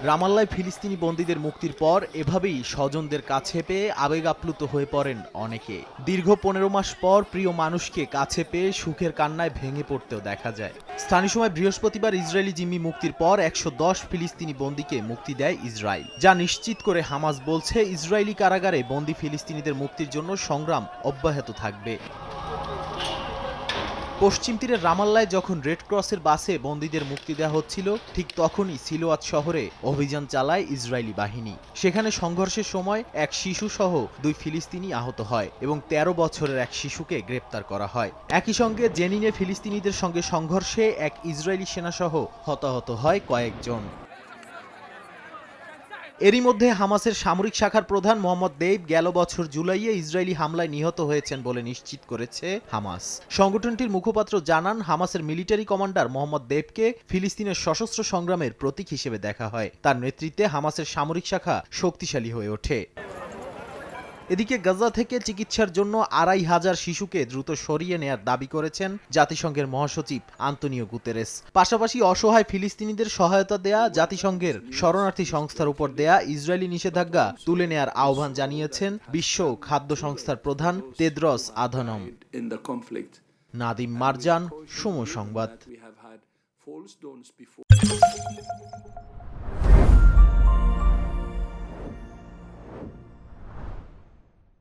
রামাল্লায় ফিলিস্তিনি বন্দীদের মুক্তির পর এভাবেই স্বজনদের কাছে পেয়ে আবেগ আপ্লুত হয়ে পড়েন অনেকে। দীর্ঘ ১৫ মাস পর প্রিয় মানুষকে কাছে পেয়ে সুখের কান্নায় ভেঙে পড়তেও দেখা যায়। স্থানীয় সময় বৃহস্পতিবার ইসরায়েলি জিম্মি মুক্তির পর ১১০ ফিলিস্তিনি বন্দীকে মুক্তি দেয় ইসরায়েল, যা নিশ্চিত করে হামাস বলছে ইসরায়েলি কারাগারে বন্দী ফিলিস্তিনিদের মুক্তির জন্য সংগ্রাম অব্যাহত থাকবে। পশ্চিম তীরের রামাল্লায় যখন রেড ক্রসের বাসে বন্দীদের মুক্তি দেওয়া হচ্ছিল, ঠিক তখনই সিলোয়াত শহরে অভিযান চালায় ইসরায়েলি বাহিনী। সেখানে সংঘর্ষের সময় এক শিশু সহ ২ ফিলিস্তিনি আহত হয় এবং ১৩ বছরের এক শিশুকে গ্রেপ্তার করা হয়। একই সঙ্গে জেনিনে ফিলিস্তিনিদের সঙ্গে সংঘর্ষে এক ইসরায়েলি সেনাসহ হতাহত হয় কয়েকজন। এরই মধ্যে হামাসের সামরিক শাখার প্রধান মোহাম্মদ দেইব গেল বছর জুলাইয়ে ইসরায়েলি হামলায় নিহত হয়েছেন বলে নিশ্চিত করেছে হামাস। সংগঠনটির মুখপাত্র জানান, হামাসের মিলিটারি কমান্ডার মোহাম্মদ দেইবকে ফিলিস্তিনের সশস্ত্র সংগ্রামের প্রতীক হিসেবে দেখা হয়। তার নেতৃত্বে হামাসের সামরিক শাখা শক্তিশালী হয়ে ওঠে। এদিকে গাজা থেকে চিকিৎসার জন্য ২৫০০ শিশুকে দ্রুত সরিয়ে নেয়ার দাবি করেছেন জাতিসংঘের মহাসচিব আন্তোনিও গুতেরেস। পাশাপাশি অসহায় ফিলিস্তিনিদের সহায়তা দেয়া জাতিসংঘের শরণার্থী সংস্থার উপর দেয়া ইসরায়েলি নিষেধাজ্ঞা তুলে নেয়ার আহ্বান জানিয়েছেন বিশ্ব খাদ্য সংস্থার প্রধান তেদ্রস আধানম। নাদিম মারজান, সময় সংবাদ।